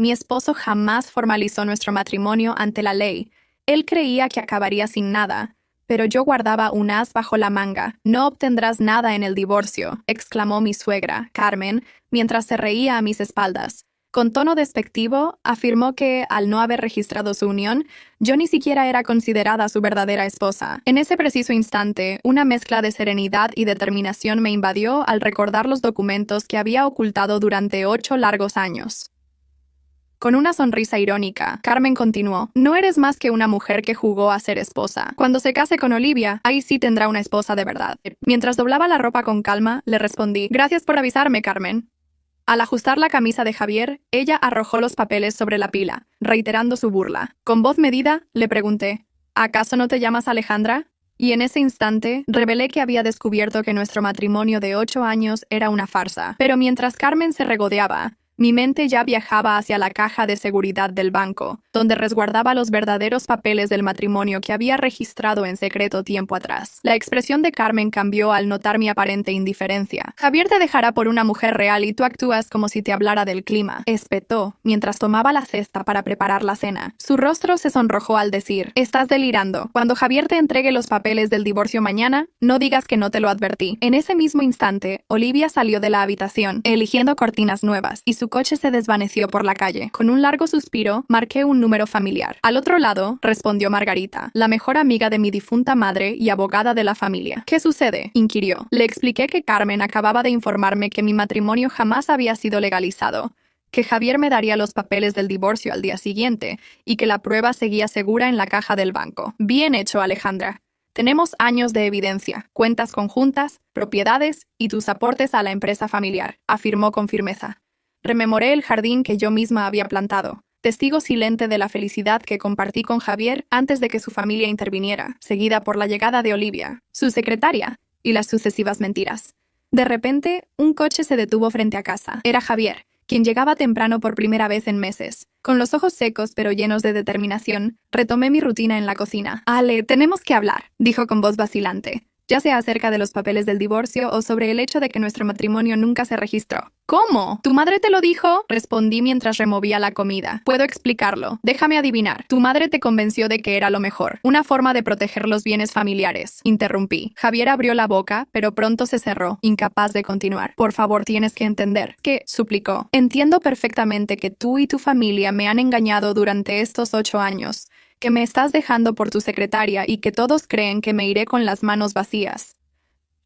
Mi esposo jamás formalizó nuestro matrimonio ante la ley. Él creía que acabaría sin nada, pero yo guardaba un as bajo la manga. No obtendrás nada en el divorcio, exclamó mi suegra, Carmen, mientras se reía a mis espaldas. Con tono despectivo, afirmó que, al no haber registrado su unión, yo ni siquiera era considerada su verdadera esposa. En ese preciso instante, una mezcla de serenidad y determinación me invadió al recordar los documentos que había ocultado durante 8 largos años. Con una sonrisa irónica, Carmen continuó: no eres más que una mujer que jugó a ser esposa. Cuando se case con Olivia, ahí sí tendrá una esposa de verdad. Mientras doblaba la ropa con calma, le respondí: gracias por avisarme, Carmen. Al ajustar la camisa de Javier, ella arrojó los papeles sobre la pila, reiterando su burla. Con voz medida, le pregunté: ¿acaso no te llamas Alejandra? Y en ese instante, revelé que había descubierto que nuestro matrimonio de 8 años era una farsa. Pero mientras Carmen se regodeaba, mi mente ya viajaba hacia la caja de seguridad del banco, donde resguardaba los verdaderos papeles del matrimonio que había registrado en secreto tiempo atrás. La expresión de Carmen cambió al notar mi aparente indiferencia. Javier te dejará por una mujer real y tú actúas como si te hablara del clima, espetó, mientras tomaba la cesta para preparar la cena. Su rostro se sonrojó al decir: estás delirando. Cuando Javier te entregue los papeles del divorcio mañana, no digas que no te lo advertí. En ese mismo instante, Olivia salió de la habitación, eligiendo cortinas nuevas, y su coche se desvaneció por la calle. Con un largo suspiro, marqué un número familiar. Al otro lado, respondió Margarita, la mejor amiga de mi difunta madre y abogada de la familia. ¿Qué sucede?, inquirió. Le expliqué que Carmen acababa de informarme que mi matrimonio jamás había sido legalizado, que Javier me daría los papeles del divorcio al día siguiente y que la prueba seguía segura en la caja del banco. Bien hecho, Alejandra. Tenemos años de evidencia, cuentas conjuntas, propiedades y tus aportes a la empresa familiar, afirmó con firmeza. Rememoré el jardín que yo misma había plantado, testigo silente de la felicidad que compartí con Javier antes de que su familia interviniera, seguida por la llegada de Olivia, su secretaria, y las sucesivas mentiras. De repente, un coche se detuvo frente a casa. Era Javier, quien llegaba temprano por primera vez en meses. Con los ojos secos pero llenos de determinación, retomé mi rutina en la cocina. Ale, tenemos que hablar, dijo con voz vacilante, ya sea acerca de los papeles del divorcio o sobre el hecho de que nuestro matrimonio nunca se registró. ¿Cómo? ¿Tu madre te lo dijo?, respondí mientras removía la comida. Puedo explicarlo. Déjame adivinar. Tu madre te convenció de que era lo mejor. Una forma de proteger los bienes familiares. Interrumpí. Javier abrió la boca, pero pronto se cerró, incapaz de continuar. Por favor, tienes que entender. ¿Qué?, suplicó. Entiendo perfectamente que tú y tu familia me han engañado durante estos 8 años. Que me estás dejando por tu secretaria y que todos creen que me iré con las manos vacías.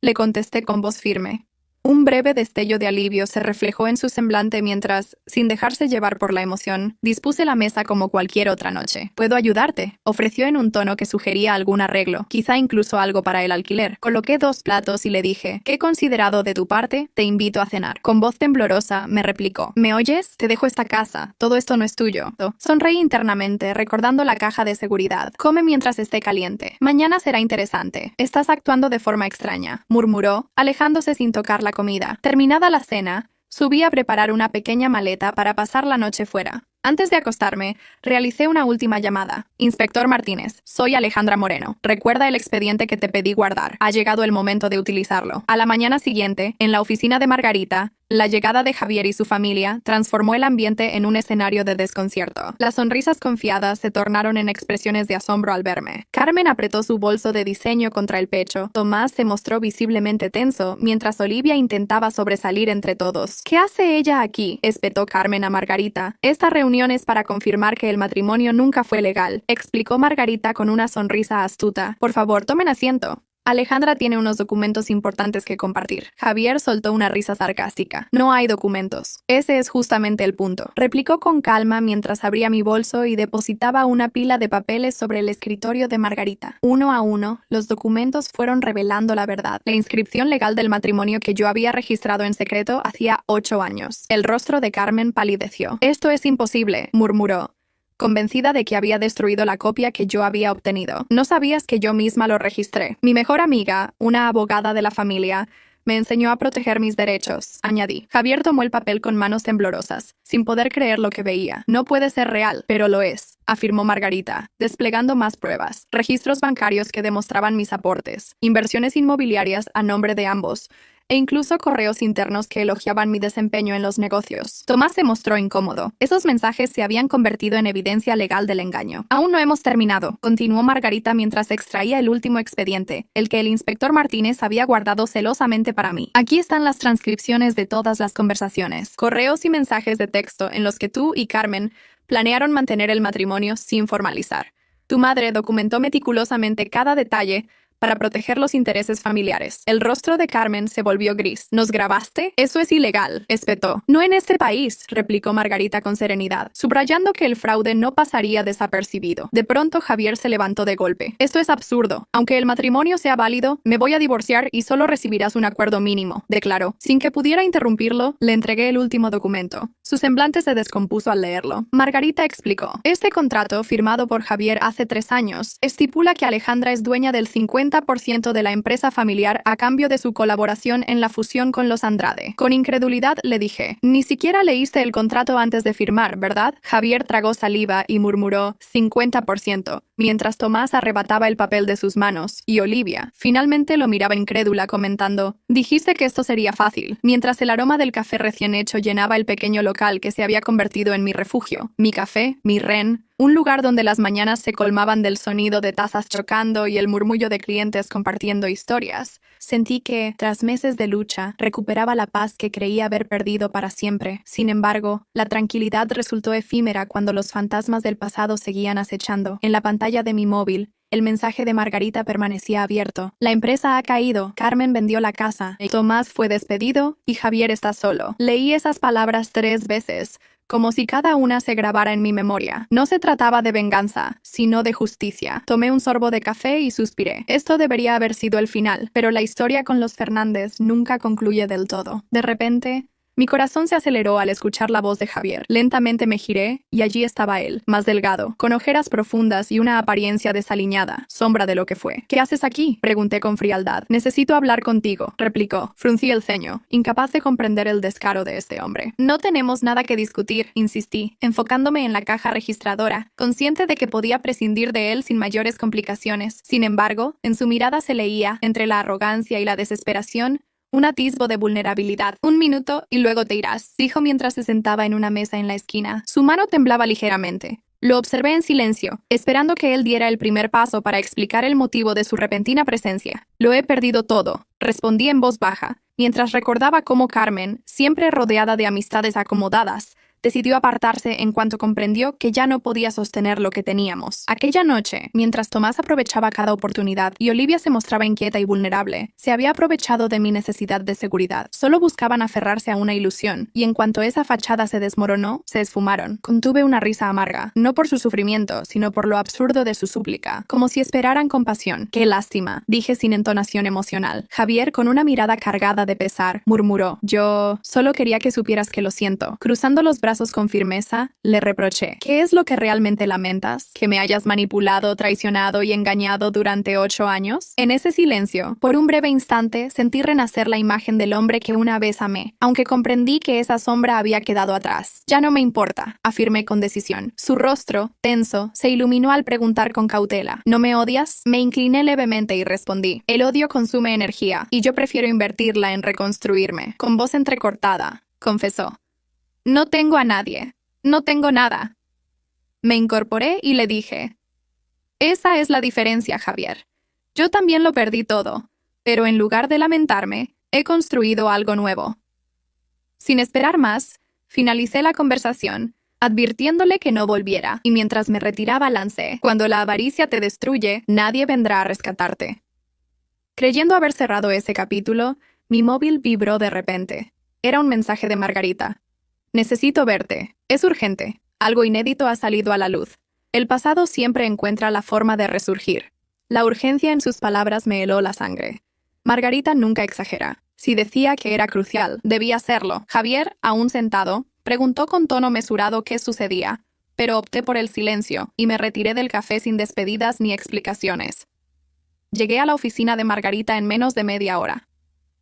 Le contesté con voz firme. Un breve destello de alivio se reflejó en su semblante mientras, sin dejarse llevar por la emoción, dispuse la mesa como cualquier otra noche. «¿Puedo ayudarte?», ofreció en un tono que sugería algún arreglo, quizá incluso algo para el alquiler. Coloqué 2 platos y le dije: «¿Qué he considerado de tu parte? Te invito a cenar». Con voz temblorosa, me replicó: «¿Me oyes? Te dejo esta casa. Todo esto no es tuyo». Sonreí internamente, recordando la caja de seguridad. «Come mientras esté caliente. Mañana será interesante. Estás actuando de forma extraña», murmuró, alejándose sin tocar la comida. Terminada la cena, subí a preparar una pequeña maleta para pasar la noche fuera. Antes de acostarme, realicé una última llamada. «Inspector Martínez, soy Alejandra Moreno. Recuerda el expediente que te pedí guardar. Ha llegado el momento de utilizarlo». A la mañana siguiente, en la oficina de Margarita, la llegada de Javier y su familia transformó el ambiente en un escenario de desconcierto. Las sonrisas confiadas se tornaron en expresiones de asombro al verme. Carmen apretó su bolso de diseño contra el pecho. Tomás se mostró visiblemente tenso, mientras Olivia intentaba sobresalir entre todos. «¿Qué hace ella aquí?», espetó Carmen a Margarita. «Esta reunión es para confirmar que el matrimonio nunca fue legal», explicó Margarita con una sonrisa astuta. «Por favor, tomen asiento. Alejandra tiene unos documentos importantes que compartir». Javier soltó una risa sarcástica. «No hay documentos. Ese es justamente el punto», replicó con calma mientras abría mi bolso y depositaba una pila de papeles sobre el escritorio de Margarita. Uno a uno, los documentos fueron revelando la verdad. La inscripción legal del matrimonio que yo había registrado en secreto hacía 8 años. El rostro de Carmen palideció. «Esto es imposible», murmuró, convencida de que había destruido la copia que yo había obtenido. «No sabías que yo misma lo registré. Mi mejor amiga, una abogada de la familia, me enseñó a proteger mis derechos», añadí. Javier tomó el papel con manos temblorosas, sin poder creer lo que veía. «No puede ser real, pero lo es». afirmó Margarita, desplegando más pruebas, registros bancarios que demostraban mis aportes, inversiones inmobiliarias a nombre de ambos, e incluso correos internos que elogiaban mi desempeño en los negocios. Tomás se mostró incómodo. Esos mensajes se habían convertido en evidencia legal del engaño. Aún no hemos terminado, continuó Margarita mientras extraía el último expediente, el que el inspector Martínez había guardado celosamente para mí. Aquí están las transcripciones de todas las conversaciones, correos y mensajes de texto en los que tú y Carmen planearon mantener el matrimonio sin formalizar. Tu madre documentó meticulosamente cada detalle para proteger los intereses familiares. El rostro de Carmen se volvió gris. ¿Nos grabaste? Eso es ilegal, espetó. No en este país, replicó Margarita con serenidad, subrayando que el fraude no pasaría desapercibido. De pronto Javier se levantó de golpe. Esto es absurdo. Aunque el matrimonio sea válido, me voy a divorciar y solo recibirás un acuerdo mínimo, declaró. Sin que pudiera interrumpirlo, le entregué el último documento. Su semblante se descompuso al leerlo. Margarita explicó. Este contrato, firmado por Javier hace 3 años, estipula que Alejandra es dueña del 50% de la empresa familiar a cambio de su colaboración en la fusión con los Andrade. Con incredulidad le dije, ni siquiera leíste el contrato antes de firmar, ¿verdad? Javier tragó saliva y murmuró 50%, mientras Tomás arrebataba el papel de sus manos, y Olivia finalmente lo miraba incrédula comentando, dijiste que esto sería fácil, mientras el aroma del café recién hecho llenaba el pequeño local que se había convertido en mi refugio, mi café, mi ren, un lugar donde las mañanas se colmaban del sonido de tazas chocando y el murmullo de clientes compartiendo historias. Sentí que, tras meses de lucha, recuperaba la paz que creía haber perdido para siempre. Sin embargo, la tranquilidad resultó efímera cuando los fantasmas del pasado seguían acechando. En la pantalla de mi móvil, el mensaje de Margarita permanecía abierto. La empresa ha caído, Carmen vendió la casa, Tomás fue despedido y Javier está solo. Leí esas palabras 3 veces, como si cada una se grabara en mi memoria. No se trataba de venganza, sino de justicia. Tomé un sorbo de café y suspiré. Esto debería haber sido el final, pero la historia con los Fernández nunca concluye del todo. De repente, mi corazón se aceleró al escuchar la voz de Javier. Lentamente me giré, y allí estaba él, más delgado, con ojeras profundas y una apariencia desaliñada, sombra de lo que fue. ¿Qué haces aquí?, pregunté con frialdad. Necesito hablar contigo, replicó. Fruncí el ceño, incapaz de comprender el descaro de este hombre. No tenemos nada que discutir, insistí, enfocándome en la caja registradora, consciente de que podía prescindir de él sin mayores complicaciones. Sin embargo, en su mirada se leía, entre la arrogancia y la desesperación, un atisbo de vulnerabilidad. 1 minuto y luego te irás, dijo mientras se sentaba en una mesa en la esquina. Su mano temblaba ligeramente. Lo observé en silencio, esperando que él diera el primer paso para explicar el motivo de su repentina presencia. Lo he perdido todo, respondí en voz baja, mientras recordaba cómo Carmen, siempre rodeada de amistades acomodadas, decidió apartarse en cuanto comprendió que ya no podía sostener lo que teníamos. Aquella noche, mientras Tomás aprovechaba cada oportunidad y Olivia se mostraba inquieta y vulnerable, se había aprovechado de mi necesidad de seguridad. Solo buscaban aferrarse a una ilusión, y en cuanto esa fachada se desmoronó, se esfumaron. Contuve una risa amarga, no por su sufrimiento, sino por lo absurdo de su súplica, como si esperaran compasión. ¡Qué lástima!, dije sin entonación emocional. Javier, con una mirada cargada de pesar, murmuró, yo solo quería que supieras que lo siento. Cruzando los brazos con firmeza, le reproché. ¿Qué es lo que realmente lamentas? ¿Que me hayas manipulado, traicionado y engañado durante 8 años? En ese silencio, por un breve instante, sentí renacer la imagen del hombre que una vez amé, aunque comprendí que esa sombra había quedado atrás. Ya no me importa, afirmé con decisión. Su rostro, tenso, se iluminó al preguntar con cautela. ¿No me odias? Me incliné levemente y respondí. El odio consume energía, y yo prefiero invertirla en reconstruirme. Con voz entrecortada, confesó. No tengo a nadie. No tengo nada. Me incorporé y le dije, esa es la diferencia, Javier. Yo también lo perdí todo, pero en lugar de lamentarme, he construido algo nuevo. Sin esperar más, finalicé la conversación, advirtiéndole que no volviera, y mientras me retiraba lancé, cuando la avaricia te destruye, nadie vendrá a rescatarte. Creyendo haber cerrado ese capítulo, mi móvil vibró de repente. Era un mensaje de Margarita. Necesito verte. Es urgente. Algo inédito ha salido a la luz. El pasado siempre encuentra la forma de resurgir. La urgencia en sus palabras me heló la sangre. Margarita nunca exagera. Si decía que era crucial, debía serlo. Javier, aún sentado, preguntó con tono mesurado qué sucedía, pero opté por el silencio y me retiré del café sin despedidas ni explicaciones. Llegué a la oficina de Margarita en menos de media hora.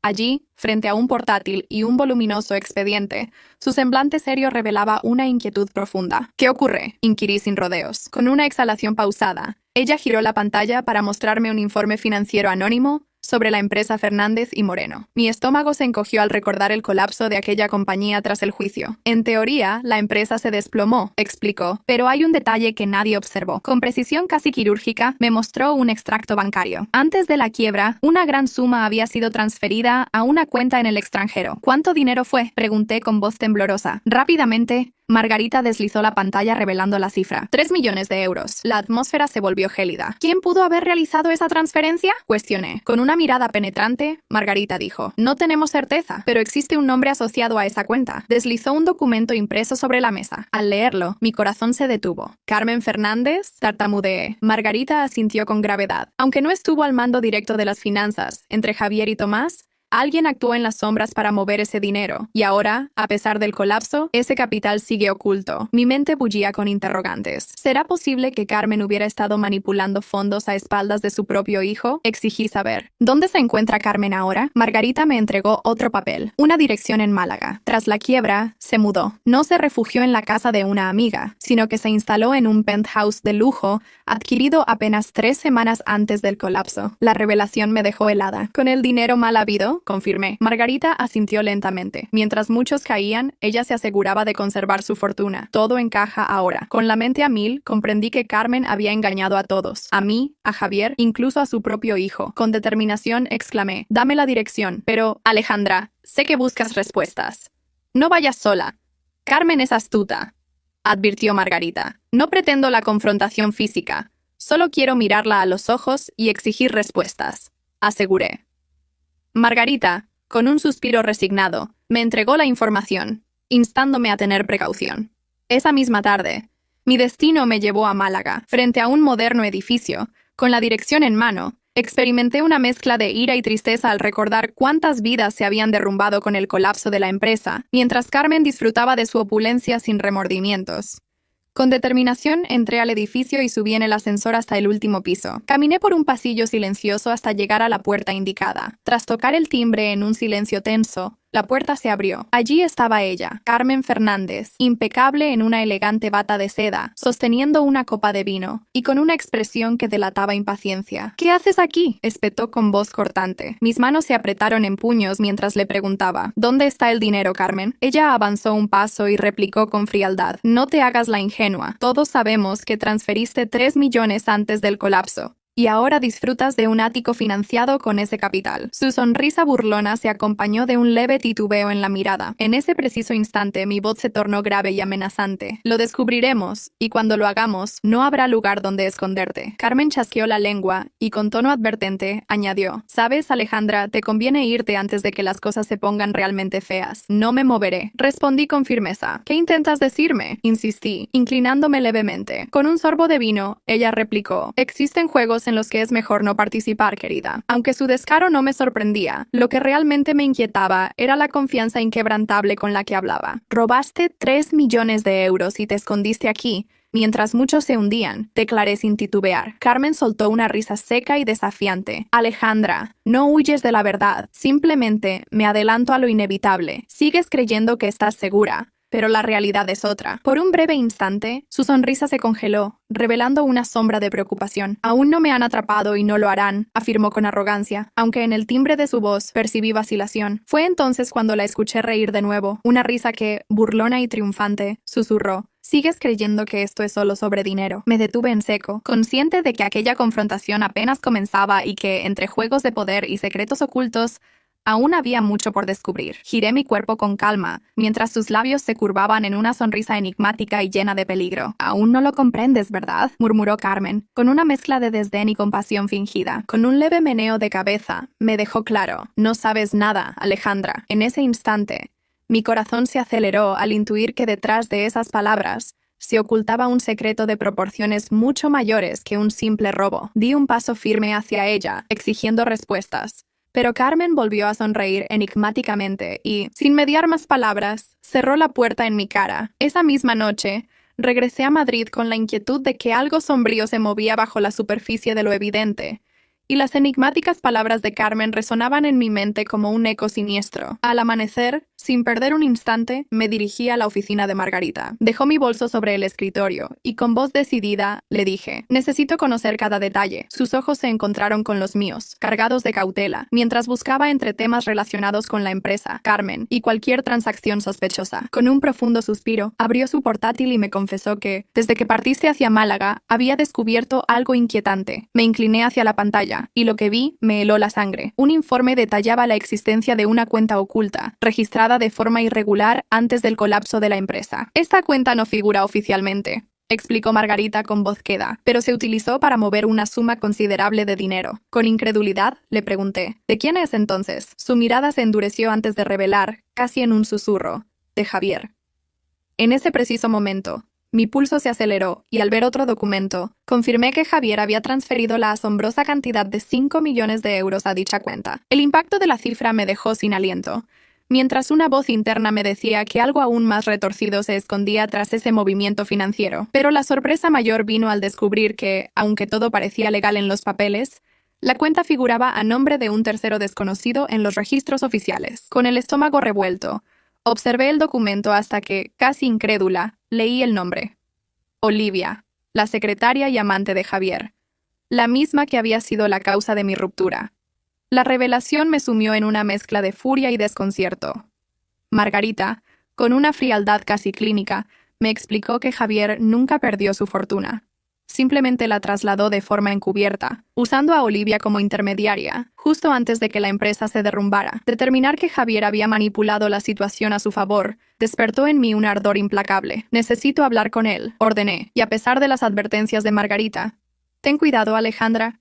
Allí, frente a un portátil y un voluminoso expediente, su semblante serio revelaba una inquietud profunda. ¿Qué ocurre?, inquirí sin rodeos. Con una exhalación pausada, ella giró la pantalla para mostrarme un informe financiero anónimo sobre la empresa Fernández y Moreno. Mi estómago se encogió al recordar el colapso de aquella compañía tras el juicio. En teoría, la empresa se desplomó, explicó, pero hay un detalle que nadie observó. Con precisión casi quirúrgica, me mostró un extracto bancario. Antes de la quiebra, una gran suma había sido transferida a una cuenta en el extranjero. ¿Cuánto dinero fue?, pregunté con voz temblorosa. Rápidamente, Margarita deslizó la pantalla revelando la cifra. 3 millones de euros. La atmósfera se volvió gélida. ¿Quién pudo haber realizado esa transferencia?, cuestioné. Con una mirada penetrante, Margarita dijo: no tenemos certeza, pero existe un nombre asociado a esa cuenta. Deslizó un documento impreso sobre la mesa. Al leerlo, mi corazón se detuvo. ¿Carmen Fernández?, tartamudeé. Margarita asintió con gravedad. Aunque no estuvo al mando directo de las finanzas, entre Javier y Tomás, alguien actuó en las sombras para mover ese dinero, y ahora, a pesar del colapso, ese capital sigue oculto. Mi mente bullía con interrogantes. ¿Será posible que Carmen hubiera estado manipulando fondos a espaldas de su propio hijo? Exigí saber. ¿Dónde se encuentra Carmen ahora? Margarita me entregó otro papel, una dirección en Málaga. Tras la quiebra, se mudó. No se refugió en la casa de una amiga, sino que se instaló en un penthouse de lujo, adquirido apenas 3 semanas antes del colapso. La revelación me dejó helada. ¿Con el dinero mal habido?, confirmé. Margarita asintió lentamente. Mientras muchos caían, ella se aseguraba de conservar su fortuna. Todo encaja ahora. Con la mente a mil, comprendí que Carmen había engañado a todos. A mí, a Javier, incluso a su propio hijo. Con determinación exclamé: dame la dirección. Pero, Alejandra, sé que buscas respuestas. No vayas sola. Carmen es astuta, advirtió Margarita. No pretendo la confrontación física. Solo quiero mirarla a los ojos y exigir respuestas, aseguré. Margarita, con un suspiro resignado, me entregó la información, instándome a tener precaución. Esa misma tarde, mi destino me llevó a Málaga. Frente a un moderno edificio, con la dirección en mano, experimenté una mezcla de ira y tristeza al recordar cuántas vidas se habían derrumbado con el colapso de la empresa, mientras Carmen disfrutaba de su opulencia sin remordimientos. Con determinación entré al edificio y subí en el ascensor hasta el último piso. Caminé por un pasillo silencioso hasta llegar a la puerta indicada. Tras tocar el timbre en un silencio tenso, la puerta se abrió. Allí estaba ella, Carmen Fernández, impecable en una elegante bata de seda, sosteniendo una copa de vino, y con una expresión que delataba impaciencia. «¿Qué haces aquí?», espetó con voz cortante. Mis manos se apretaron en puños mientras le preguntaba: «¿Dónde está el dinero, Carmen?». Ella avanzó un paso y replicó con frialdad: «No te hagas la ingenua. Todos sabemos que transferiste 3 millones antes del colapso. Y ahora disfrutas de un ático financiado con ese capital». Su sonrisa burlona se acompañó de un leve titubeo en la mirada. En ese preciso instante mi voz se tornó grave y amenazante. «Lo descubriremos, y cuando lo hagamos, no habrá lugar donde esconderte». Carmen chasqueó la lengua y con tono advertente añadió: «Sabes, Alejandra, te conviene irte antes de que las cosas se pongan realmente feas». «No me moveré», respondí con firmeza. «¿Qué intentas decirme?», insistí, inclinándome levemente. Con un sorbo de vino, ella replicó: «Existen juegos en los que es mejor no participar, querida». Aunque su descaro no me sorprendía, lo que realmente me inquietaba era la confianza inquebrantable con la que hablaba. «Robaste 3 millones de euros y te escondiste aquí, mientras muchos se hundían», declaré sin titubear. Carmen soltó una risa seca y desafiante. «Alejandra, no huyes de la verdad. Simplemente me adelanto a lo inevitable. Sigues creyendo que estás segura, pero la realidad es otra». Por un breve instante, su sonrisa se congeló, revelando una sombra de preocupación. «Aún no me han atrapado y no lo harán», afirmó con arrogancia, aunque en el timbre de su voz percibí vacilación. Fue entonces cuando la escuché reír de nuevo, una risa que, burlona y triunfante, susurró: «¿Sigues creyendo que esto es solo sobre dinero?». Me detuve en seco, consciente de que aquella confrontación apenas comenzaba y que, entre juegos de poder y secretos ocultos, aún había mucho por descubrir. Giré mi cuerpo con calma, mientras sus labios se curvaban en una sonrisa enigmática y llena de peligro. «Aún no lo comprendes, ¿verdad?», murmuró Carmen, con una mezcla de desdén y compasión fingida. Con un leve meneo de cabeza, me dejó claro: «No sabes nada, Alejandra». En ese instante, mi corazón se aceleró al intuir que detrás de esas palabras se ocultaba un secreto de proporciones mucho mayores que un simple robo. Di un paso firme hacia ella, exigiendo respuestas. Pero Carmen volvió a sonreír enigmáticamente y, sin mediar más palabras, cerró la puerta en mi cara. Esa misma noche, regresé a Madrid con la inquietud de que algo sombrío se movía bajo la superficie de lo evidente, y las enigmáticas palabras de Carmen resonaban en mi mente como un eco siniestro. Al amanecer, sin perder un instante, me dirigí a la oficina de Margarita. Dejó mi bolso sobre el escritorio y con voz decidida le dije: necesito conocer cada detalle. Sus ojos se encontraron con los míos, cargados de cautela, mientras buscaba entre temas relacionados con la empresa, Carmen y cualquier transacción sospechosa. Con un profundo suspiro, abrió su portátil y me confesó que, desde que partiste hacia Málaga, había descubierto algo inquietante. Me incliné hacia la pantalla y lo que vi me heló la sangre. Un informe detallaba la existencia de una cuenta oculta, registrada de forma irregular antes del colapso de la empresa. Esta cuenta no figura oficialmente, explicó Margarita con voz queda, pero se utilizó para mover una suma considerable de dinero. Con incredulidad, le pregunté: ¿de quién es entonces? Su mirada se endureció antes de revelar, casi en un susurro: de Javier. En ese preciso momento, mi pulso se aceleró y al ver otro documento, confirmé que Javier había transferido la asombrosa cantidad de 5 millones de euros a dicha cuenta. El impacto de la cifra me dejó sin aliento, mientras una voz interna me decía que algo aún más retorcido se escondía tras ese movimiento financiero. Pero la sorpresa mayor vino al descubrir que, aunque todo parecía legal en los papeles, la cuenta figuraba a nombre de un tercero desconocido en los registros oficiales. Con el estómago revuelto, observé el documento hasta que, casi incrédula, leí el nombre: Olivia, la secretaria y amante de Javier, la misma que había sido la causa de mi ruptura. La revelación me sumió en una mezcla de furia y desconcierto. Margarita, con una frialdad casi clínica, me explicó que Javier nunca perdió su fortuna. Simplemente la trasladó de forma encubierta, usando a Olivia como intermediaria, justo antes de que la empresa se derrumbara. Determinar que Javier había manipulado la situación a su favor despertó en mí un ardor implacable. Necesito hablar con él, ordené, y a pesar de las advertencias de Margarita: ten cuidado, Alejandra.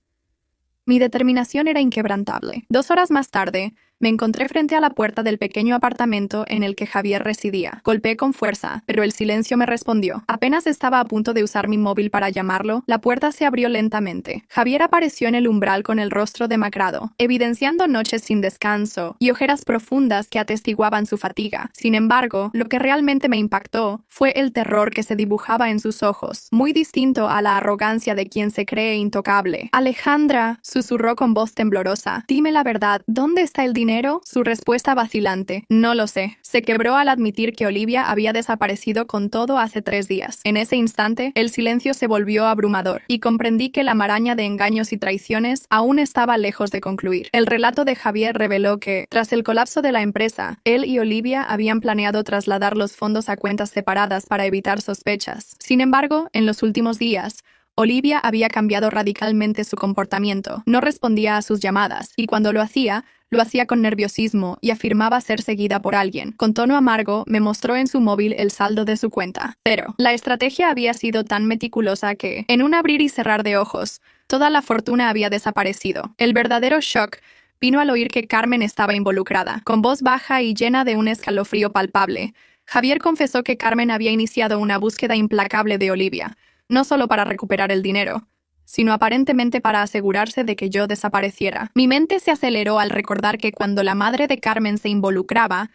Mi determinación era inquebrantable. 2 horas más tarde, me encontré frente a la puerta del pequeño apartamento en el que Javier residía. Golpeé con fuerza, pero el silencio me respondió. Apenas estaba a punto de usar mi móvil para llamarlo, la puerta se abrió lentamente. Javier apareció en el umbral con el rostro demacrado, evidenciando noches sin descanso y ojeras profundas que atestiguaban su fatiga. Sin embargo, lo que realmente me impactó fue el terror que se dibujaba en sus ojos, muy distinto a la arrogancia de quien se cree intocable. Alejandra, susurró con voz temblorosa, dime la verdad, ¿dónde está el dinero? Su respuesta vacilante: no lo sé. Se quebró al admitir que Olivia había desaparecido con todo hace 3 días. En ese instante, el silencio se volvió abrumador, y comprendí que la maraña de engaños y traiciones aún estaba lejos de concluir. El relato de Javier reveló que, tras el colapso de la empresa, él y Olivia habían planeado trasladar los fondos a cuentas separadas para evitar sospechas. Sin embargo, en los últimos días, Olivia había cambiado radicalmente su comportamiento. No respondía a sus llamadas, y cuando lo hacía con nerviosismo y afirmaba ser seguida por alguien. Con tono amargo, me mostró en su móvil el saldo de su cuenta. Pero la estrategia había sido tan meticulosa que, en un abrir y cerrar de ojos, toda la fortuna había desaparecido. El verdadero shock vino al oír que Carmen estaba involucrada. Con voz baja y llena de un escalofrío palpable, Javier confesó que Carmen había iniciado una búsqueda implacable de Olivia, no solo para recuperar el dinero, sino aparentemente para asegurarse de que yo desapareciera. Mi mente se aceleró al recordar que cuando la madre de Carmen se involucraba,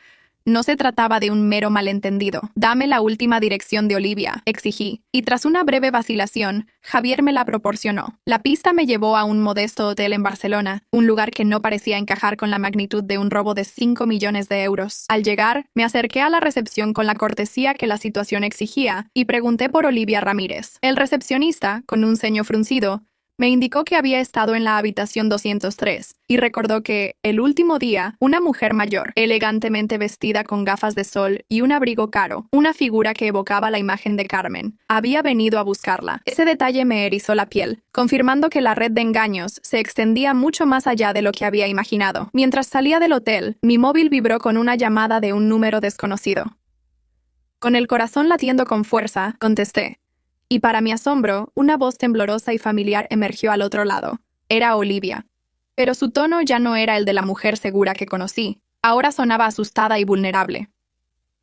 no se trataba de un mero malentendido. Dame la última dirección de Olivia, exigí, y tras una breve vacilación, Javier me la proporcionó. La pista me llevó a un modesto hotel en Barcelona, un lugar que no parecía encajar con la magnitud de un robo de 5 millones de euros. Al llegar, me acerqué a la recepción con la cortesía que la situación exigía y pregunté por Olivia Ramírez. El recepcionista, con un ceño fruncido, me indicó que había estado en la habitación 203 y recordó que, el último día, una mujer mayor, elegantemente vestida con gafas de sol y un abrigo caro, una figura que evocaba la imagen de Carmen, había venido a buscarla. Ese detalle me erizó la piel, confirmando que la red de engaños se extendía mucho más allá de lo que había imaginado. Mientras salía del hotel, mi móvil vibró con una llamada de un número desconocido. Con el corazón latiendo con fuerza, contesté. Y para mi asombro, una voz temblorosa y familiar emergió al otro lado. Era Olivia. Pero su tono ya no era el de la mujer segura que conocí. Ahora sonaba asustada y vulnerable.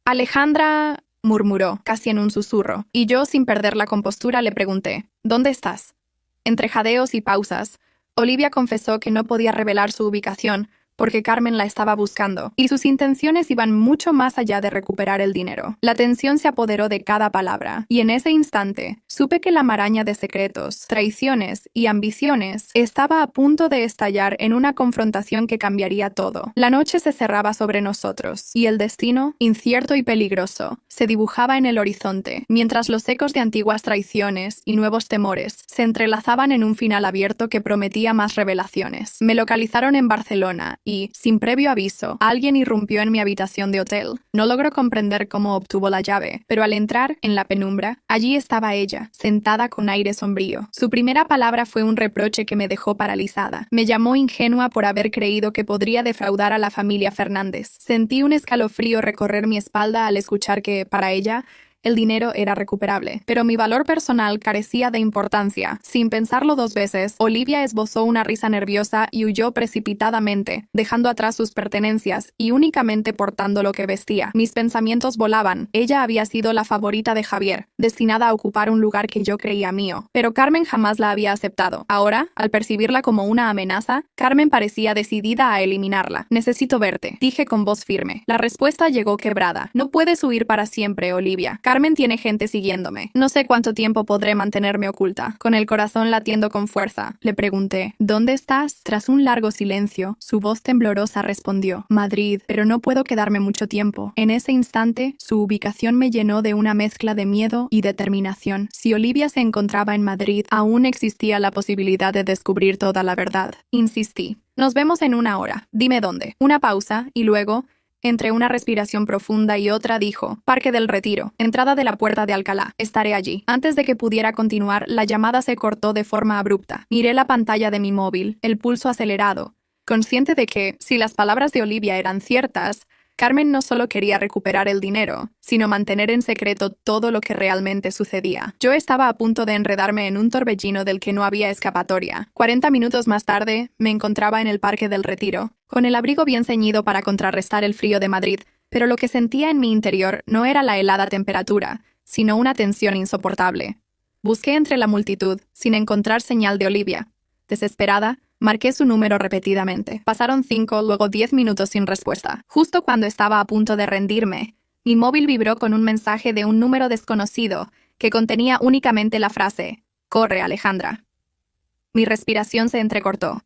Alejandra, murmuró, casi en un susurro, y yo, sin perder la compostura, le pregunté, ¿dónde estás? Entre jadeos y pausas, Olivia confesó que no podía revelar su ubicación porque Carmen la estaba buscando, y sus intenciones iban mucho más allá de recuperar el dinero. La tensión se apoderó de cada palabra, y en ese instante supe que la maraña de secretos, traiciones y ambiciones estaba a punto de estallar en una confrontación que cambiaría todo. La noche se cerraba sobre nosotros, y el destino, incierto y peligroso, se dibujaba en el horizonte, mientras los ecos de antiguas traiciones y nuevos temores se entrelazaban en un final abierto que prometía más revelaciones. Me localizaron en Barcelona y, sin previo aviso, alguien irrumpió en mi habitación de hotel. No logro comprender cómo obtuvo la llave, pero al entrar, en la penumbra, allí estaba ella, sentada con aire sombrío. Su primera palabra fue un reproche que me dejó paralizada. Me llamó ingenua por haber creído que podría defraudar a la familia Fernández. Sentí un escalofrío recorrer mi espalda al escuchar que, para ella, el dinero era recuperable, pero mi valor personal carecía de importancia. Sin pensarlo dos veces, Olivia esbozó una risa nerviosa y huyó precipitadamente, dejando atrás sus pertenencias y únicamente portando lo que vestía. Mis pensamientos volaban. Ella había sido la favorita de Javier, destinada a ocupar un lugar que yo creía mío, pero Carmen jamás la había aceptado. Ahora, al percibirla como una amenaza, Carmen parecía decidida a eliminarla. «Necesito verte», dije con voz firme. La respuesta llegó quebrada. «No puedes huir para siempre, Olivia. Carmen tiene gente siguiéndome. No sé cuánto tiempo podré mantenerme oculta». Con el corazón latiendo con fuerza, le pregunté, «¿Dónde estás?». Tras un largo silencio, su voz temblorosa respondió, «Madrid, pero no puedo quedarme mucho tiempo». En ese instante, su ubicación me llenó de una mezcla de miedo y determinación. Si Olivia se encontraba en Madrid, aún existía la posibilidad de descubrir toda la verdad. Insistí, «Nos vemos en una hora. Dime dónde». Una pausa, y luego, entre una respiración profunda y otra, dijo, «Parque del Retiro, entrada de la Puerta de Alcalá. Estaré allí». Antes de que pudiera continuar, la llamada se cortó de forma abrupta. Miré la pantalla de mi móvil, el pulso acelerado, consciente de que, si las palabras de Olivia eran ciertas, Carmen no solo quería recuperar el dinero, sino mantener en secreto todo lo que realmente sucedía. Yo estaba a punto de enredarme en un torbellino del que no había escapatoria. 40 minutos más tarde, me encontraba en el Parque del Retiro, con el abrigo bien ceñido para contrarrestar el frío de Madrid, pero lo que sentía en mi interior no era la helada temperatura, sino una tensión insoportable. Busqué entre la multitud, sin encontrar señal de Olivia. Desesperada, marqué su número repetidamente. Pasaron 5, luego 10 minutos sin respuesta. Justo cuando estaba a punto de rendirme, mi móvil vibró con un mensaje de un número desconocido que contenía únicamente la frase, «Corre, Alejandra». Mi respiración se entrecortó.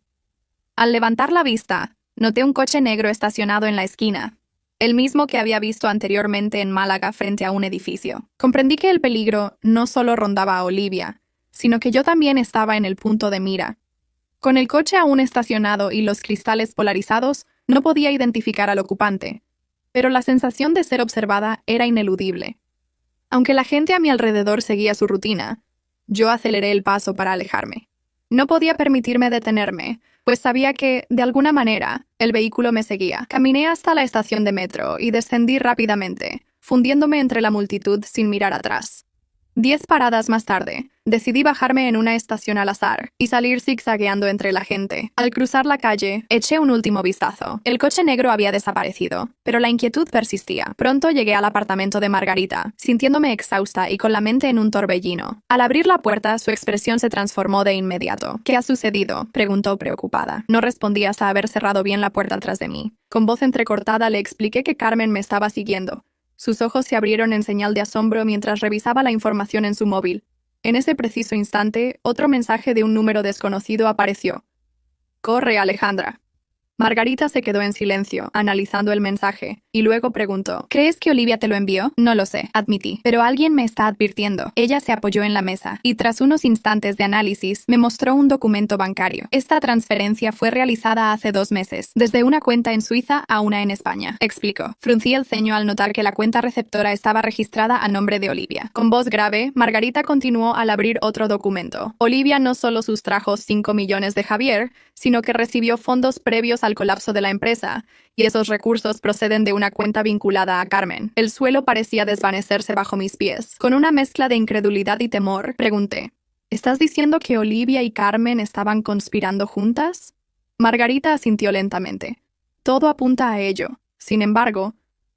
Al levantar la vista, noté un coche negro estacionado en la esquina, el mismo que había visto anteriormente en Málaga frente a un edificio. Comprendí que el peligro no solo rondaba a Olivia, sino que yo también estaba en el punto de mira. Con el coche aún estacionado y los cristales polarizados, no podía identificar al ocupante, pero la sensación de ser observada era ineludible. Aunque la gente a mi alrededor seguía su rutina, yo aceleré el paso para alejarme. No podía permitirme detenerme, pues sabía que, de alguna manera, el vehículo me seguía. Caminé hasta la estación de metro y descendí rápidamente, fundiéndome entre la multitud sin mirar atrás. 10 paradas más tarde, decidí bajarme en una estación al azar y salir zigzagueando entre la gente. Al cruzar la calle, eché un último vistazo. El coche negro había desaparecido, pero la inquietud persistía. Pronto llegué al apartamento de Margarita, sintiéndome exhausta y con la mente en un torbellino. Al abrir la puerta, su expresión se transformó de inmediato. «¿Qué ha sucedido?», preguntó preocupada. No respondí hasta haber cerrado bien la puerta tras de mí. Con voz entrecortada le expliqué que Carmen me estaba siguiendo. Sus ojos se abrieron en señal de asombro mientras revisaba la información en su móvil. En ese preciso instante, otro mensaje de un número desconocido apareció. «Corre, Alejandra». Margarita se quedó en silencio, analizando el mensaje, y luego preguntó, «¿Crees que Olivia te lo envió?». «No lo sé», admití, «pero alguien me está advirtiendo». Ella se apoyó en la mesa, y tras unos instantes de análisis, me mostró un documento bancario. «Esta transferencia fue realizada hace 2 meses, desde una cuenta en Suiza a una en España», explicó. Fruncí el ceño al notar que la cuenta receptora estaba registrada a nombre de Olivia. Con voz grave, Margarita continuó al abrir otro documento. «Olivia no solo sustrajo 5 millones de Javier, sino que recibió fondos previos al colapso de la empresa, y esos recursos proceden de una cuenta vinculada a Carmen». El suelo parecía desvanecerse bajo mis pies. Con una mezcla de incredulidad y temor, pregunté, «¿Estás diciendo que Olivia y Carmen estaban conspirando juntas?». Margarita asintió lentamente. «Todo apunta a ello. Sin embargo,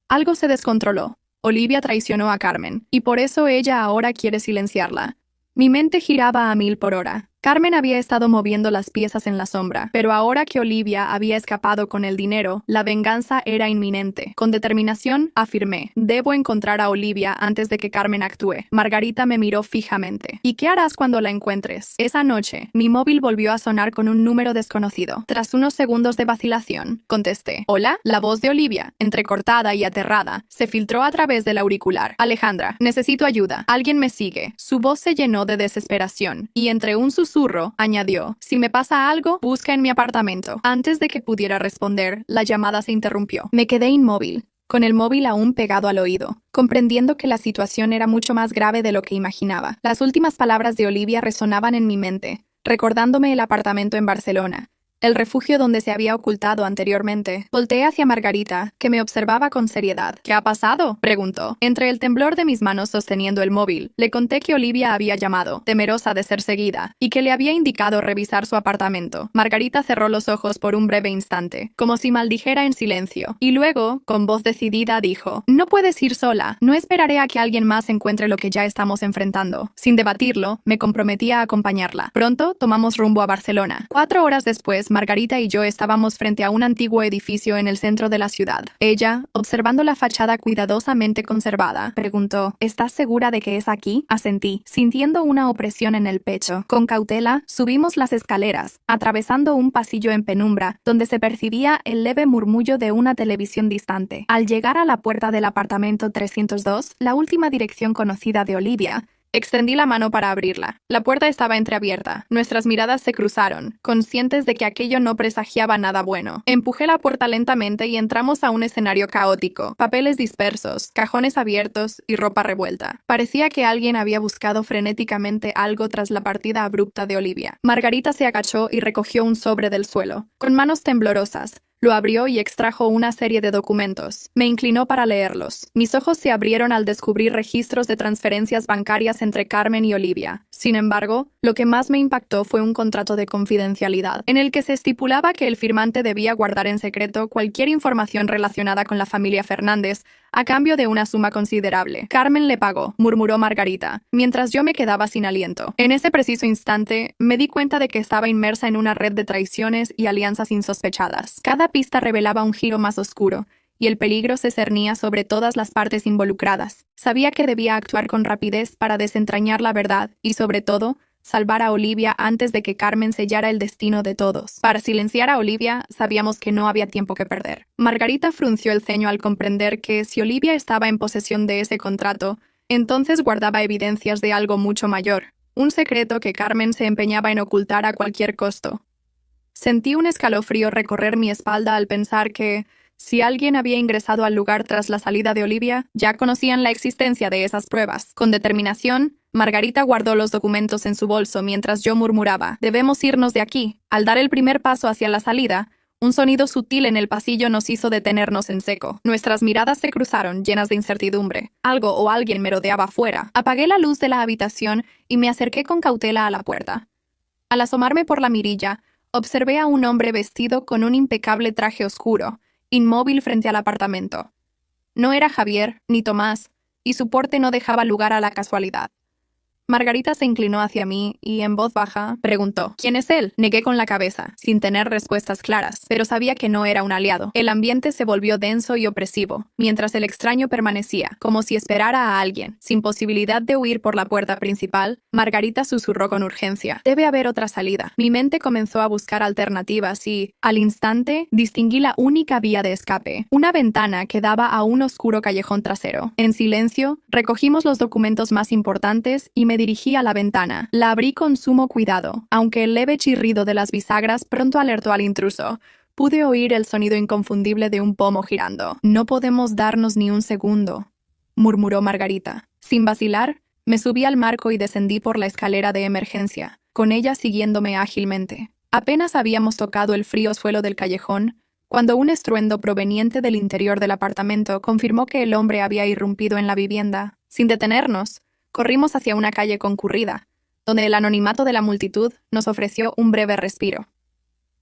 algo se descontroló. Olivia traicionó a Carmen, y por eso ella ahora quiere silenciarla». Mi mente giraba a 1000 por hora. Carmen había estado moviendo las piezas en la sombra, pero ahora que Olivia había escapado con el dinero, la venganza era inminente. Con determinación, afirmé, debo encontrar a Olivia antes de que Carmen actúe. Margarita me miró fijamente. ¿Y qué harás cuando la encuentres? Esa noche, mi móvil volvió a sonar con un número desconocido. Tras unos segundos de vacilación, contesté. Hola, la voz de Olivia, entrecortada y aterrada, se filtró a través del auricular. Alejandra, necesito ayuda. Alguien me sigue. Su voz se llenó de desesperación, y entre un susurro, añadió, si me pasa algo, busca en mi apartamento. Antes de que pudiera responder, la llamada se interrumpió. Me quedé inmóvil, con el móvil aún pegado al oído, comprendiendo que la situación era mucho más grave de lo que imaginaba. Las últimas palabras de Olivia resonaban en mi mente, recordándome el apartamento en Barcelona, el refugio donde se había ocultado anteriormente. Volteé hacia Margarita, que me observaba con seriedad. ¿Qué ha pasado?, preguntó. Entre el temblor de mis manos sosteniendo el móvil, le conté que Olivia había llamado, temerosa de ser seguida, y que le había indicado revisar su apartamento. Margarita cerró los ojos por un breve instante, como si maldijera en silencio, y luego, con voz decidida, dijo, no puedes ir sola, no esperaré a que alguien más encuentre lo que ya estamos enfrentando. Sin debatirlo, me comprometí a acompañarla. Pronto, tomamos rumbo a Barcelona. 4 horas después, Margarita y yo estábamos frente a un antiguo edificio en el centro de la ciudad. Ella, observando la fachada cuidadosamente conservada, preguntó, ¿estás segura de que es aquí? Asentí, sintiendo una opresión en el pecho. Con cautela, subimos las escaleras, atravesando un pasillo en penumbra, donde se percibía el leve murmullo de una televisión distante. Al llegar a la puerta del apartamento 302, la última dirección conocida de Olivia, extendí la mano para abrirla. La puerta estaba entreabierta. Nuestras miradas se cruzaron, conscientes de que aquello no presagiaba nada bueno. Empujé la puerta lentamente y entramos a un escenario caótico. Papeles dispersos, cajones abiertos y ropa revuelta. Parecía que alguien había buscado frenéticamente algo tras la partida abrupta de Olivia. Margarita se agachó y recogió un sobre del suelo. Con manos temblorosas, lo abrió y extrajo una serie de documentos. Me inclinó para leerlos. Mis ojos se abrieron al descubrir registros de transferencias bancarias entre Carmen y Olivia. Sin embargo, lo que más me impactó fue un contrato de confidencialidad, en el que se estipulaba que el firmante debía guardar en secreto cualquier información relacionada con la familia Fernández, a cambio de una suma considerable. Carmen le pagó, murmuró Margarita, mientras yo me quedaba sin aliento. En ese preciso instante, me di cuenta de que estaba inmersa en una red de traiciones y alianzas insospechadas. Cada pista revelaba un giro más oscuro, y el peligro se cernía sobre todas las partes involucradas. Sabía que debía actuar con rapidez para desentrañar la verdad y, sobre todo, salvar a Olivia antes de que Carmen sellara el destino de todos. Para silenciar a Olivia, sabíamos que no había tiempo que perder. Margarita frunció el ceño al comprender que si Olivia estaba en posesión de ese contrato, entonces guardaba evidencias de algo mucho mayor, un secreto que Carmen se empeñaba en ocultar a cualquier costo. Sentí un escalofrío recorrer mi espalda al pensar que, si alguien había ingresado al lugar tras la salida de Olivia, ya conocían la existencia de esas pruebas. Con determinación, Margarita guardó los documentos en su bolso mientras yo murmuraba, «Debemos irnos de aquí». Al dar el primer paso hacia la salida, un sonido sutil en el pasillo nos hizo detenernos en seco. Nuestras miradas se cruzaron, llenas de incertidumbre. Algo o alguien merodeaba afuera. Apagué la luz de la habitación y me acerqué con cautela a la puerta. Al asomarme por la mirilla, observé a un hombre vestido con un impecable traje oscuro, inmóvil frente al apartamento. No era Javier, ni Tomás, y su porte no dejaba lugar a la casualidad. Margarita se inclinó hacia mí y, en voz baja, preguntó, «¿Quién es él?». Negué con la cabeza, sin tener respuestas claras, pero sabía que no era un aliado. El ambiente se volvió denso y opresivo, mientras el extraño permanecía, como si esperara a alguien. Sin posibilidad de huir por la puerta principal, Margarita susurró con urgencia, «Debe haber otra salida». Mi mente comenzó a buscar alternativas y, al instante, distinguí la única vía de escape, una ventana que daba a un oscuro callejón trasero. En silencio, recogimos los documentos más importantes y me dirigí a la ventana. La abrí con sumo cuidado, aunque el leve chirrido de las bisagras pronto alertó al intruso. Pude oír el sonido inconfundible de un pomo girando. «No podemos darnos ni un segundo», murmuró Margarita. Sin vacilar, me subí al marco y descendí por la escalera de emergencia, con ella siguiéndome ágilmente. Apenas habíamos tocado el frío suelo del callejón, cuando un estruendo proveniente del interior del apartamento confirmó que el hombre había irrumpido en la vivienda. Sin detenernos, corrimos hacia una calle concurrida, donde el anonimato de la multitud nos ofreció un breve respiro.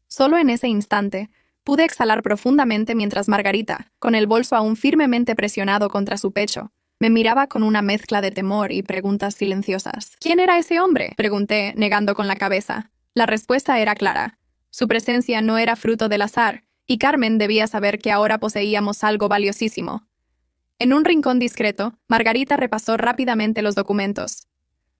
Solo en ese instante, pude exhalar profundamente mientras Margarita, con el bolso aún firmemente presionado contra su pecho, Me miraba con una mezcla de temor y preguntas silenciosas. ¿Quién era ese hombre?, pregunté, negando con la cabeza. La respuesta era clara. Su presencia no era fruto del azar, y Carmen debía saber que ahora poseíamos algo valiosísimo. En un rincón discreto, Margarita repasó rápidamente los documentos.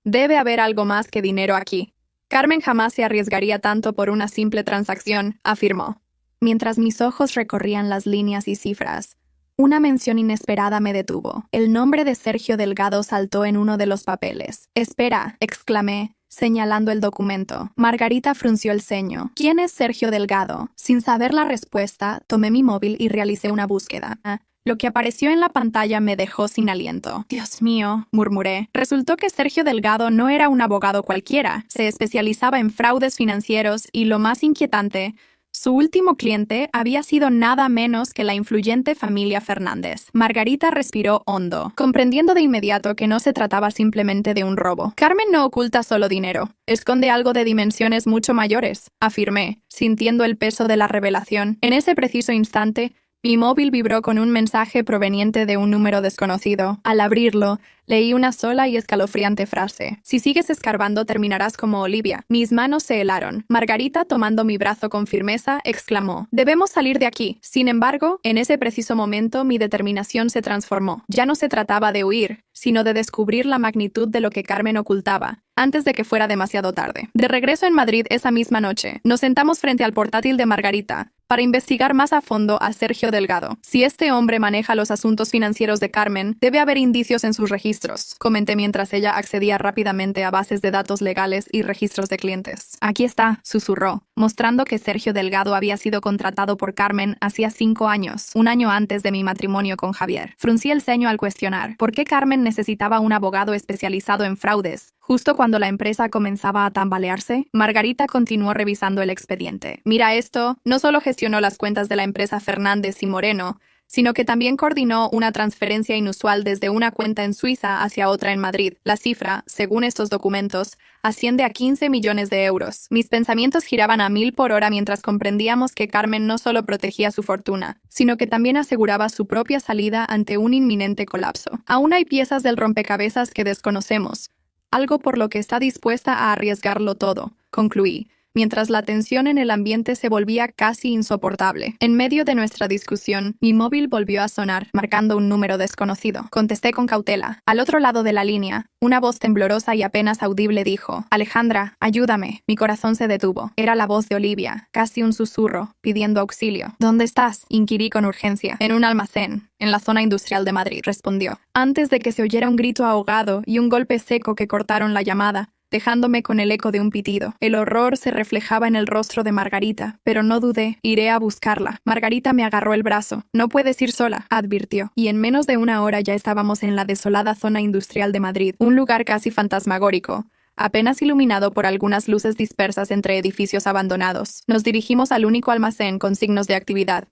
Debe haber algo más que dinero aquí. Carmen jamás se arriesgaría tanto por una simple transacción, afirmó. Mientras mis ojos recorrían las líneas y cifras, una mención inesperada me detuvo. El nombre de Sergio Delgado saltó en uno de los papeles. «Espera», exclamé, señalando el documento. Margarita frunció el ceño. «¿Quién es Sergio Delgado?». Sin saber la respuesta, tomé mi móvil y realicé una búsqueda. Lo que apareció en la pantalla me dejó sin aliento. «Dios mío», murmuré. Resultó que Sergio Delgado no era un abogado cualquiera. Se especializaba en fraudes financieros y, lo más inquietante, su último cliente había sido nada menos que la influyente familia Fernández. Margarita respiró hondo, comprendiendo de inmediato que no se trataba simplemente de un robo. «Carmen no oculta solo dinero. Esconde algo de dimensiones mucho mayores», afirmé, sintiendo el peso de la revelación. En ese preciso instante, mi móvil vibró con un mensaje proveniente de un número desconocido. Al abrirlo, leí una sola y escalofriante frase. «Si sigues escarbando, terminarás como Olivia». Mis manos se helaron. Margarita, tomando mi brazo con firmeza, exclamó: «Debemos salir de aquí». Sin embargo, en ese preciso momento, mi determinación se transformó. Ya no se trataba de huir, sino de descubrir la magnitud de lo que Carmen ocultaba, antes de que fuera demasiado tarde. De regreso en Madrid esa misma noche, nos sentamos frente al portátil de Margarita para investigar más a fondo a Sergio Delgado. «Si este hombre maneja los asuntos financieros de Carmen, debe haber indicios en sus registros», comenté mientras ella accedía rápidamente a bases de datos legales y registros de clientes. «Aquí está», susurró, mostrando que Sergio Delgado había sido contratado por Carmen hacía 5 años, un año antes de mi matrimonio con Javier. Fruncí el ceño al cuestionar por qué Carmen necesitaba un abogado especializado en fraudes. Justo cuando la empresa comenzaba a tambalearse, Margarita continuó revisando el expediente. «Mira esto, no solo gestionó las cuentas de la empresa Fernández y Moreno, sino que también coordinó una transferencia inusual desde una cuenta en Suiza hacia otra en Madrid. La cifra, según estos documentos, asciende a 15 millones de euros. Mis pensamientos giraban a 1000 por hora mientras comprendíamos que Carmen no solo protegía su fortuna, sino que también aseguraba su propia salida ante un inminente colapso. Aún hay piezas del rompecabezas que desconocemos, algo por lo que está dispuesta a arriesgarlo todo», concluí, mientras la tensión en el ambiente se volvía casi insoportable. En medio de nuestra discusión, mi móvil volvió a sonar, marcando un número desconocido. Contesté con cautela. Al otro lado de la línea, una voz temblorosa y apenas audible dijo: «Alejandra, ayúdame». Mi corazón se detuvo. Era la voz de Olivia, casi un susurro, pidiendo auxilio. «¿Dónde estás?», inquirí con urgencia. «En un almacén, en la zona industrial de Madrid», respondió, antes de que se oyera un grito ahogado y un golpe seco que cortaron la llamada, dejándome con el eco de un pitido. El horror se reflejaba en el rostro de Margarita, pero no dudé. «Iré a buscarla». Margarita me agarró el brazo. «No puedes ir sola», advirtió. Y en menos de una hora ya estábamos en la desolada zona industrial de Madrid, un lugar casi fantasmagórico, apenas iluminado por algunas luces dispersas entre edificios abandonados. Nos dirigimos al único almacén con signos de actividad.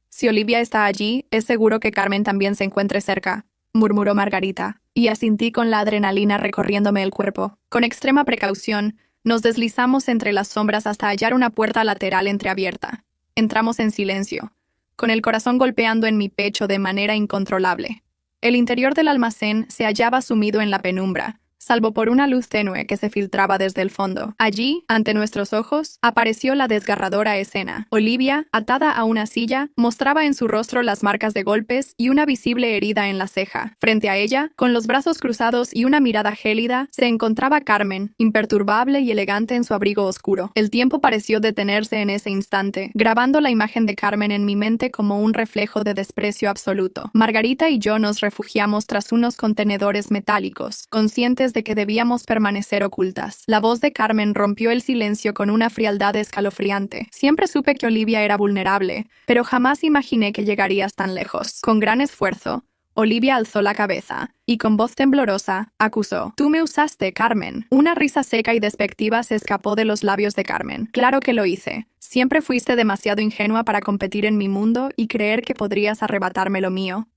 «Si Olivia está allí, es seguro que Carmen también se encuentre cerca», murmuró Margarita, y asintí con la adrenalina recorriéndome el cuerpo. Con extrema precaución, nos deslizamos entre las sombras hasta hallar una puerta lateral entreabierta. Entramos en silencio, con el corazón golpeando en mi pecho de manera incontrolable. El interior del almacén se hallaba sumido en la penumbra, salvo por una luz tenue que se filtraba desde el fondo. Allí, ante nuestros ojos, apareció la desgarradora escena. Olivia, atada a una silla, mostraba en su rostro las marcas de golpes y una visible herida en la ceja. Frente a ella, con los brazos cruzados y una mirada gélida, se encontraba Carmen, imperturbable y elegante en su abrigo oscuro. El tiempo pareció detenerse en ese instante, grabando la imagen de Carmen en mi mente como un reflejo de desprecio absoluto. Margarita y yo nos refugiamos tras unos contenedores metálicos, conscientes de que debíamos permanecer ocultas. La voz de Carmen rompió el silencio con una frialdad escalofriante. Siempre supe que Olivia era vulnerable, pero jamás imaginé que llegarías tan lejos. Con gran esfuerzo, Olivia alzó la cabeza y con voz temblorosa acusó: «Tú me usaste, Carmen». Una risa seca y despectiva se escapó de los labios de Carmen. «Claro que lo hice. Siempre fuiste demasiado ingenua para competir en mi mundo y creer que podrías arrebatarme lo mío».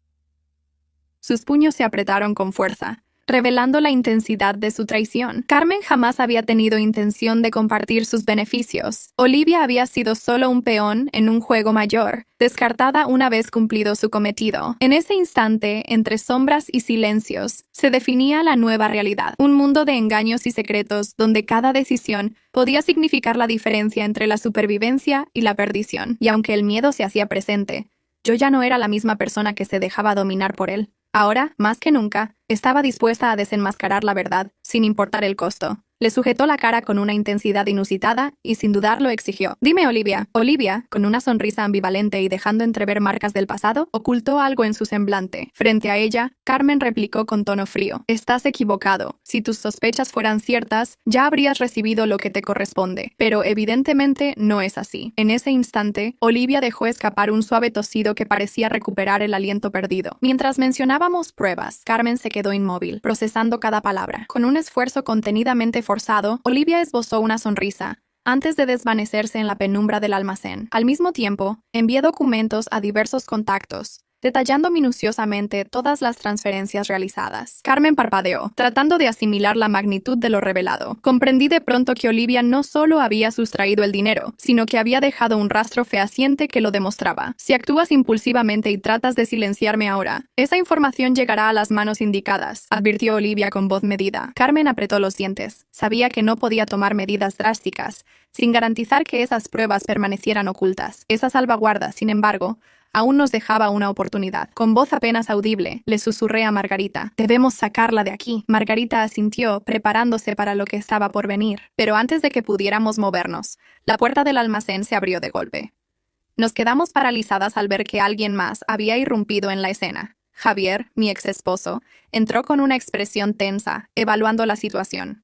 Sus puños se apretaron con fuerza, revelando la intensidad de su traición. Carmen jamás había tenido intención de compartir sus beneficios. Olivia había sido solo un peón en un juego mayor, descartada una vez cumplido su cometido. En ese instante, entre sombras y silencios, se definía la nueva realidad, un mundo de engaños y secretos donde cada decisión podía significar la diferencia entre la supervivencia y la perdición. Y aunque el miedo se hacía presente, yo ya no era la misma persona que se dejaba dominar por él. Ahora, más que nunca, estaba dispuesta a desenmascarar la verdad, sin importar el costo. Le sujetó la cara con una intensidad inusitada y sin dudarlo exigió: «Dime, Olivia». Olivia, con una sonrisa ambivalente y dejando entrever marcas del pasado, ocultó algo en su semblante. Frente a ella, Carmen replicó con tono frío: «Estás equivocado. Si tus sospechas fueran ciertas, ya habrías recibido lo que te corresponde. Pero evidentemente no es así». En ese instante, Olivia dejó escapar un suave tosido que parecía recuperar el aliento perdido. Mientras mencionábamos pruebas, Carmen se quedó inmóvil, procesando cada palabra. Con un esfuerzo contenidamente forzado, Olivia esbozó una sonrisa, antes de desvanecerse en la penumbra del almacén. Al mismo tiempo, envié documentos a diversos contactos, detallando minuciosamente todas las transferencias realizadas. Carmen parpadeó, tratando de asimilar la magnitud de lo revelado. Comprendí de pronto que Olivia no solo había sustraído el dinero, sino que había dejado un rastro fehaciente que lo demostraba. Si actúas impulsivamente y tratas de silenciarme ahora, esa información llegará a las manos indicadas, advirtió Olivia con voz medida. Carmen apretó los dientes. Sabía que no podía tomar medidas drásticas, sin garantizar que esas pruebas permanecieran ocultas. Esa salvaguarda, sin embargo, aún nos dejaba una oportunidad. Con voz apenas audible, le susurré a Margarita: «Debemos sacarla de aquí». Margarita asintió, preparándose para lo que estaba por venir. Pero antes de que pudiéramos movernos, la puerta del almacén se abrió de golpe. Nos quedamos paralizadas al ver que alguien más había irrumpido en la escena. Javier, mi ex esposo, entró con una expresión tensa, evaluando la situación.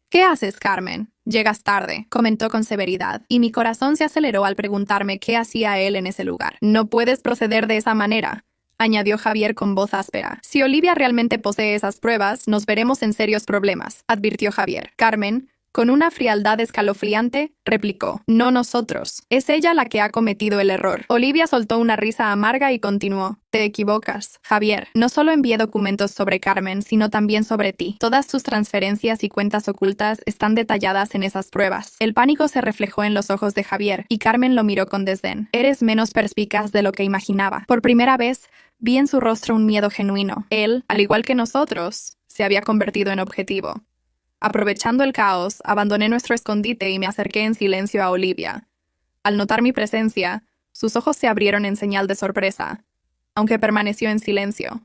«¿Qué haces, Carmen? Llegas tarde», comentó con severidad, y mi corazón se aceleró al preguntarme qué hacía él en ese lugar. «No puedes proceder de esa manera», añadió Javier con voz áspera. «Si Olivia realmente posee esas pruebas, nos veremos en serios problemas», advirtió Javier. Carmen, con una frialdad escalofriante, replicó: «No nosotros. Es ella la que ha cometido el error». Olivia soltó una risa amarga y continuó: «Te equivocas, Javier. No solo envié documentos sobre Carmen, sino también sobre ti. Todas tus transferencias y cuentas ocultas están detalladas en esas pruebas». El pánico se reflejó en los ojos de Javier, y Carmen lo miró con desdén. «Eres menos perspicaz de lo que imaginaba». Por primera vez, vi en su rostro un miedo genuino. Él, al igual que nosotros, se había convertido en objetivo. Aprovechando el caos, abandoné nuestro escondite y me acerqué en silencio a Olivia. Al notar mi presencia, sus ojos se abrieron en señal de sorpresa, aunque permaneció en silencio.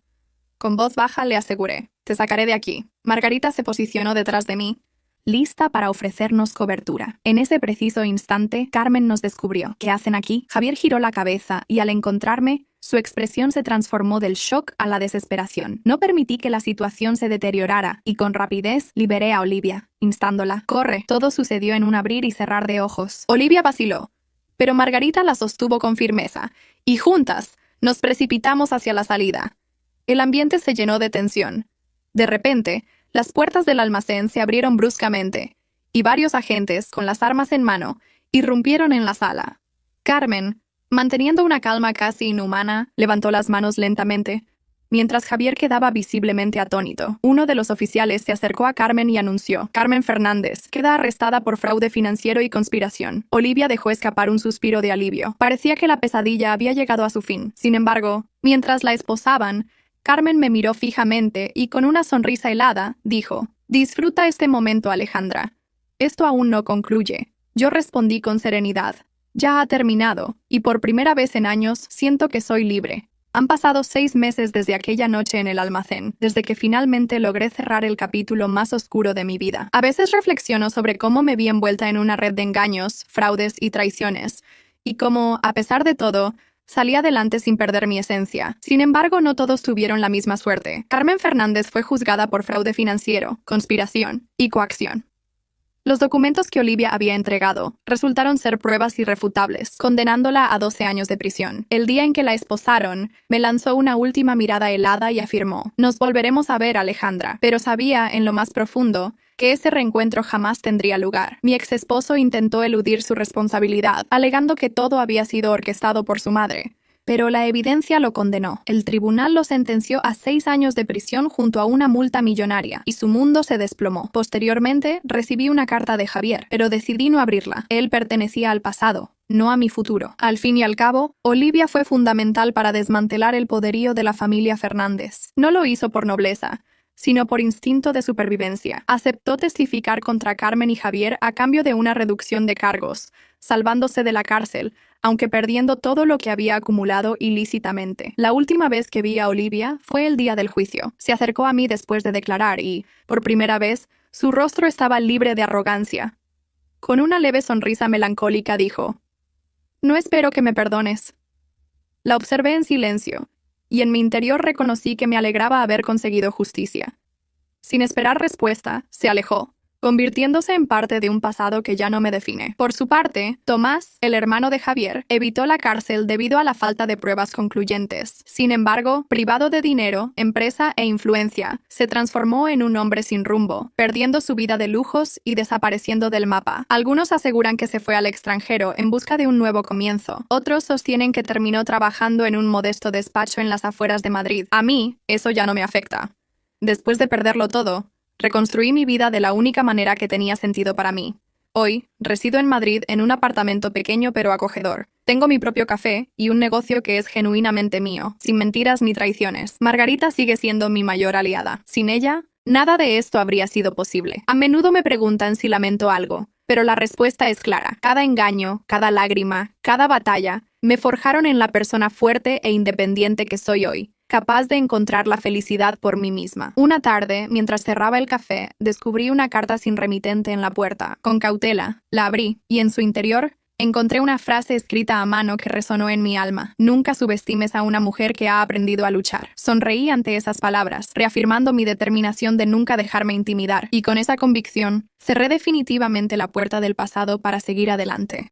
Con voz baja le aseguré: «Te sacaré de aquí». Margarita se posicionó detrás de mí, lista para ofrecernos cobertura. En ese preciso instante, Carmen nos descubrió. «¿Qué hacen aquí?». Javier giró la cabeza y al encontrarme, su expresión se transformó del shock a la desesperación. No permití que la situación se deteriorara y con rapidez liberé a Olivia, instándola: «Corre». Todo sucedió en un abrir y cerrar de ojos. Olivia vaciló, pero Margarita la sostuvo con firmeza, y juntas nos precipitamos hacia la salida. El ambiente se llenó de tensión. De repente, las puertas del almacén se abrieron bruscamente, y varios agentes, con las armas en mano, irrumpieron en la sala. Carmen, manteniendo una calma casi inhumana, levantó las manos lentamente, mientras Javier quedaba visiblemente atónito. Uno de los oficiales se acercó a Carmen y anunció: «Carmen Fernández queda arrestada por fraude financiero y conspiración». Olivia dejó escapar un suspiro de alivio. Parecía que la pesadilla había llegado a su fin. Sin embargo, mientras la esposaban, Carmen me miró fijamente y con una sonrisa helada dijo: «Disfruta este momento, Alejandra. Esto aún no concluye». Yo respondí con serenidad: «Ya ha terminado, y por primera vez en años siento que soy libre». Han pasado 6 meses desde aquella noche en el almacén, desde que finalmente logré cerrar el capítulo más oscuro de mi vida. A veces reflexiono sobre cómo me vi envuelta en una red de engaños, fraudes y traiciones, y cómo, a pesar de todo, salí adelante sin perder mi esencia. Sin embargo, no todos tuvieron la misma suerte. Carmen Fernández fue juzgada por fraude financiero, conspiración y coacción. Los documentos que Olivia había entregado resultaron ser pruebas irrefutables, condenándola a 12 años de prisión. El día en que la esposaron, me lanzó una última mirada helada y afirmó: «Nos volveremos a ver, Alejandra». Pero sabía, en lo más profundo, que ese reencuentro jamás tendría lugar. Mi ex esposo intentó eludir su responsabilidad, alegando que todo había sido orquestado por su madre. pero la evidencia lo condenó. El tribunal lo sentenció a 6 años de prisión junto a una multa millonaria, y su mundo se desplomó. Posteriormente, recibí una carta de Javier, pero decidí no abrirla. Él pertenecía al pasado, no a mi futuro. Al fin y al cabo, Olivia fue fundamental para desmantelar el poderío de la familia Fernández. No lo hizo por nobleza, sino por instinto de supervivencia. Aceptó testificar contra Carmen y Javier a cambio de una reducción de cargos, salvándose de la cárcel, aunque perdiendo todo lo que había acumulado ilícitamente. La última vez que vi a Olivia fue el día del juicio. Se acercó a mí después de declarar y, por primera vez, su rostro estaba libre de arrogancia. Con una leve sonrisa melancólica dijo: «No espero que me perdones». La observé en silencio, y en mi interior reconocí que me alegraba haber conseguido justicia. Sin esperar respuesta, se alejó, convirtiéndose en parte de un pasado que ya no me define. Por su parte, Tomás, el hermano de Javier, evitó la cárcel debido a la falta de pruebas concluyentes. Sin embargo, privado de dinero, empresa e influencia, se transformó en un hombre sin rumbo, perdiendo su vida de lujos y desapareciendo del mapa. Algunos aseguran que se fue al extranjero en busca de un nuevo comienzo. Otros sostienen que terminó trabajando en un modesto despacho en las afueras de Madrid. A mí, eso ya no me afecta. Después de perderlo todo, reconstruí mi vida de la única manera que tenía sentido para mí. Hoy, resido en Madrid en un apartamento pequeño pero acogedor. Tengo mi propio café y un negocio que es genuinamente mío, sin mentiras ni traiciones. Margarita sigue siendo mi mayor aliada. Sin ella, nada de esto habría sido posible. A menudo me preguntan si lamento algo, pero la respuesta es clara. Cada engaño, cada lágrima, cada batalla, me forjaron en la persona fuerte e independiente que soy hoy, capaz de encontrar la felicidad por mí misma. Una tarde, mientras cerraba el café, descubrí una carta sin remitente en la puerta. Con cautela, la abrí, y en su interior, encontré una frase escrita a mano que resonó en mi alma. Nunca subestimes a una mujer que ha aprendido a luchar. Sonreí ante esas palabras, reafirmando mi determinación de nunca dejarme intimidar, y con esa convicción, cerré definitivamente la puerta del pasado para seguir adelante.